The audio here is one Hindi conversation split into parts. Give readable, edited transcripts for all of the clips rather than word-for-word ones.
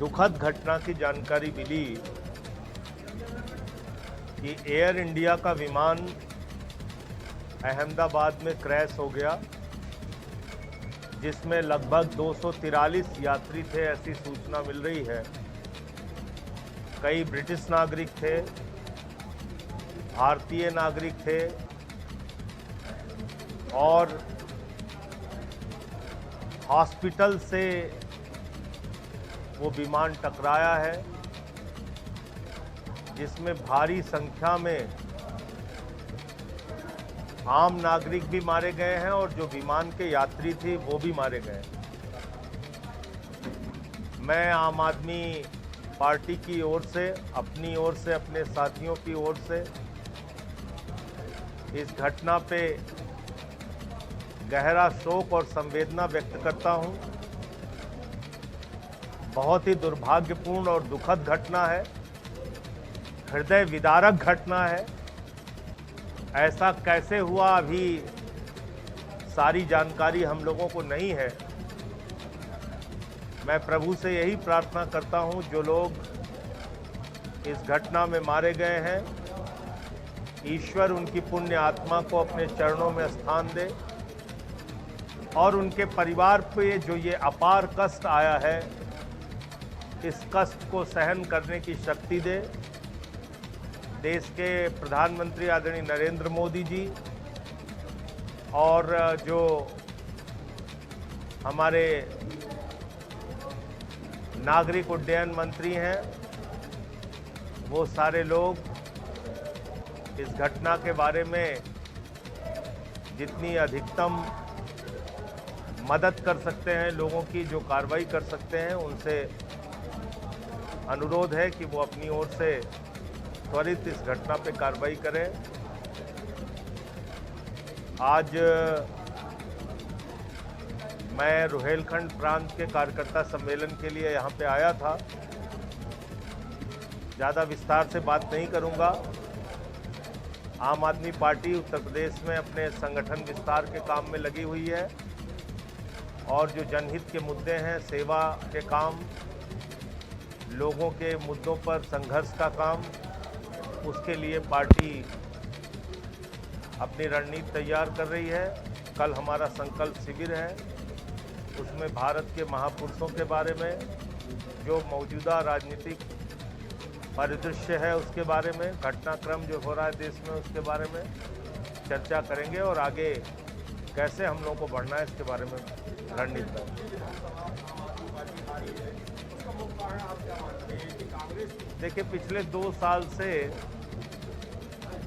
दुखद घटना की जानकारी मिली कि एयर इंडिया का विमान अहमदाबाद में क्रैश हो गया, जिसमें लगभग 243 यात्री थे, ऐसी सूचना मिल रही है। कई ब्रिटिश नागरिक थे, भारतीय नागरिक थे और हॉस्पिटल से वो विमान टकराया है, जिसमें भारी संख्या में आम नागरिक भी मारे गए हैं और जो विमान के यात्री थे वो भी मारे गए। मैं आम आदमी पार्टी की ओर से, अपनी ओर से, अपने साथियों की ओर से इस घटना पे गहरा शोक और संवेदना व्यक्त करता हूं। बहुत ही दुर्भाग्यपूर्ण और दुखद घटना है, हृदय विदारक घटना है। ऐसा कैसे हुआ, अभी सारी जानकारी हम लोगों को नहीं है। मैं प्रभु से यही प्रार्थना करता हूं, जो लोग इस घटना में मारे गए हैं, ईश्वर उनकी पुण्य आत्मा को अपने चरणों में स्थान दे और उनके परिवार पे जो ये अपार कष्ट आया है, इस कष्ट को सहन करने की शक्ति दे। देश के प्रधानमंत्री आदरणीय नरेंद्र मोदी जी और जो हमारे नागरिक उड्डयन मंत्री हैं, वो सारे लोग इस घटना के बारे में जितनी अधिकतम मदद कर सकते हैं, लोगों की जो कार्रवाई कर सकते हैं, उनसे अनुरोध है कि वो अपनी ओर से त्वरित इस घटना पे कार्रवाई करें। आज मैं रुहेलखंड प्रांत के कार्यकर्ता सम्मेलन के लिए यहाँ पे आया था। ज़्यादा विस्तार से बात नहीं करूँगा। आम आदमी पार्टी उत्तर प्रदेश में अपने संगठन विस्तार के काम में लगी हुई है और जो जनहित के मुद्दे हैं, सेवा के काम, लोगों के मुद्दों पर संघर्ष का काम, उसके लिए पार्टी अपनी रणनीति तैयार कर रही है। कल हमारा संकल्प शिविर है, उसमें भारत के महापुरुषों के बारे में, जो मौजूदा राजनीतिक परिदृश्य है उसके बारे में, घटनाक्रम जो हो रहा है देश में उसके बारे में चर्चा करेंगे और आगे कैसे हम लोगों को बढ़ना है इसके बारे में रणनीति। देखिए, पिछले 2 साल से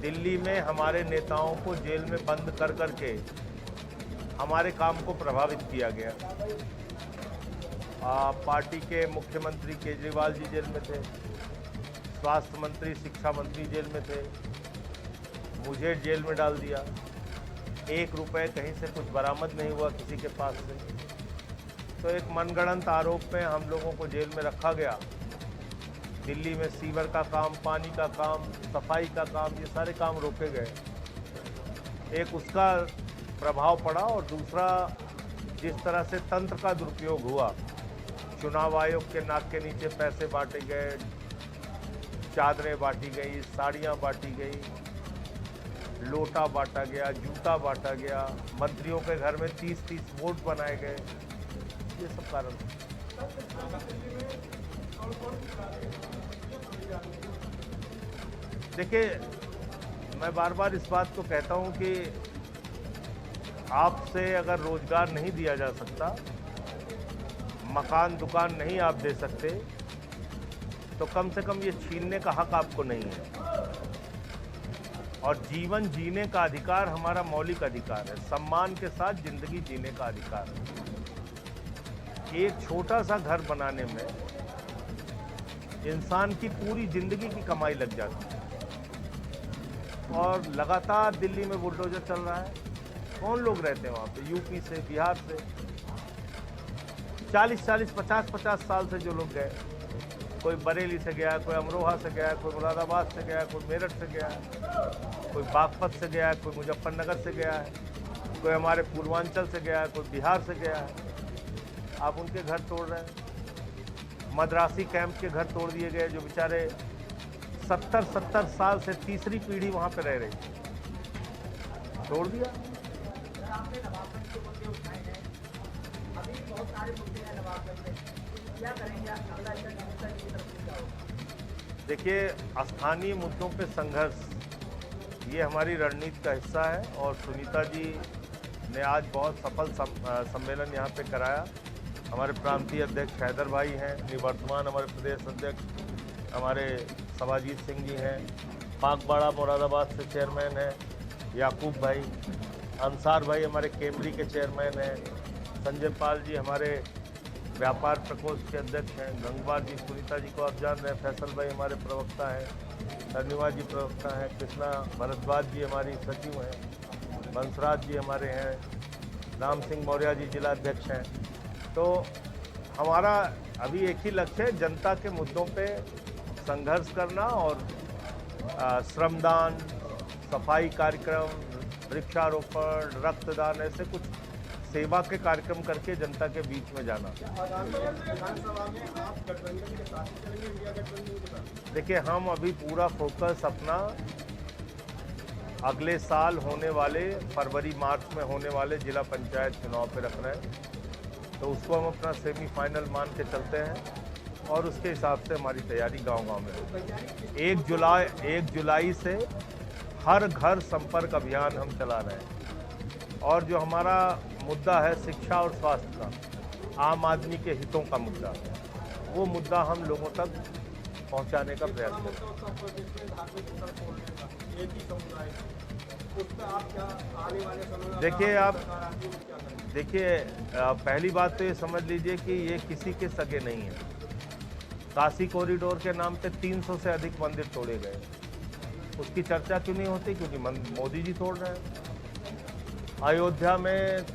दिल्ली में हमारे नेताओं को जेल में बंद कर करके हमारे काम को प्रभावित किया गया। पार्टी के मुख्यमंत्री केजरीवाल जी जेल में थे, स्वास्थ्य मंत्री, शिक्षा मंत्री जेल में थे, मुझे जेल में डाल दिया। 1 रुपये कहीं से कुछ बरामद नहीं हुआ किसी के पास से। तो एक मनगढ़ंत आरोप में हम लोगों को जेल में रखा गया। दिल्ली में सीवर का काम, पानी का काम, सफाई का काम, ये सारे काम रोके गए। एक उसका प्रभाव पड़ा और दूसरा, जिस तरह से तंत्र का दुरुपयोग हुआ, चुनाव आयोग के नाक के नीचे पैसे बांटे गए, चादरें बांटी गई, साड़ियाँ बांटी गई, लोटा बांटा गया, जूता बांटा गया, मंत्रियों के घर में 30-30 वोट बनाए गए, ये सब कारण। देखिए, मैं बार बार इस बात को कहता हूं कि आपसे अगर रोजगार नहीं दिया जा सकता, मकान दुकान नहीं आप दे सकते, तो कम से कम ये छीनने का हक आपको नहीं है। और जीवन जीने का अधिकार हमारा मौलिक अधिकार है, सम्मान के साथ जिंदगी जीने का अधिकार है। एक छोटा सा घर बनाने में इंसान की पूरी जिंदगी की कमाई लग जाती है और लगातार दिल्ली में बुलडोजर चल रहा है। कौन लोग रहते हैं वहाँ पे? यूपी से, बिहार से 40-40, 50-50 साल से जो लोग गए, कोई बरेली से गया है, कोई अमरोहा से गया है, कोई मुरादाबाद से गया है, कोई मेरठ से गया है, कोई बागपत से गया है, कोई मुजफ्फरनगर से गया है, कोई हमारे पूर्वांचल से गया है, कोई बिहार से गया है। आप उनके घर तोड़ रहे हैं। मद्रासी कैंप के घर तोड़ दिए गए, जो बेचारे 70 साल से तीसरी पीढ़ी वहाँ पे रह रही थी, तोड़ दिया। आपने नवाबगंज के मुद्दे उठाए हैं, अभी बहुत सारे मुद्दे हैं नवाबगंज में, क्या करेंगे आप? अगला स्टेप की तरफ से क्या होगा? देखिए, स्थानीय मुद्दों पे संघर्ष ये हमारी रणनीति का हिस्सा है और सुनीता जी ने आज बहुत सफल सम्मेलन यहाँ पे कराया। हमारे प्रांतीय अध्यक्ष हैदर भाई हैं, निवर्तमान हमारे प्रदेश अध्यक्ष हमारे सभाजीत सिंह जी हैं, पाकबाड़ा मुरादाबाद से चेयरमैन हैं याकूब भाई, अंसार भाई हमारे केमरी के चेयरमैन हैं, संजय पाल जी हमारे व्यापार प्रकोष्ठ के अध्यक्ष हैं, गंगवार जी, सुनीता जी को आप जान रहे हैं, फैसल भाई हमारे प्रवक्ता हैं, धन्यवाद जी प्रवक्ता हैं, कृष्णा भारद्वाज जी हमारी सचिव हैं, बंसराज जी हमारे हैं, राम सिंह मौर्य जी जिला अध्यक्ष हैं। तो हमारा अभी एक ही लक्ष्य है, जनता के मुद्दों पे संघर्ष करना और श्रमदान, सफाई कार्यक्रम, वृक्षारोपण, रक्तदान, ऐसे कुछ सेवा के कार्यक्रम करके जनता के बीच में जाना। देखिए, हम अभी पूरा फोकस अपना अगले साल होने वाले फरवरी मार्च में होने वाले जिला पंचायत चुनाव पे रख रहे हैं, तो उसको हम अपना सेमीफाइनल मान के चलते हैं और उसके हिसाब से हमारी तैयारी गांव-गांव में होगी। 1 जुलाई से हर घर संपर्क अभियान हम चला रहे हैं और जो हमारा मुद्दा है शिक्षा और स्वास्थ्य का, आम आदमी के हितों का मुद्दा, वो मुद्दा हम लोगों तक पहुंचाने का प्रयास करें। देखिए, पहली बात तो ये समझ लीजिए कि ये किसी के सगे नहीं है। काशी कॉरिडोर के नाम पे 300 से अधिक मंदिर तोड़े गए, उसकी चर्चा क्यों नहीं होती? क्योंकि मोदी जी तोड़ रहे हैं। अयोध्या में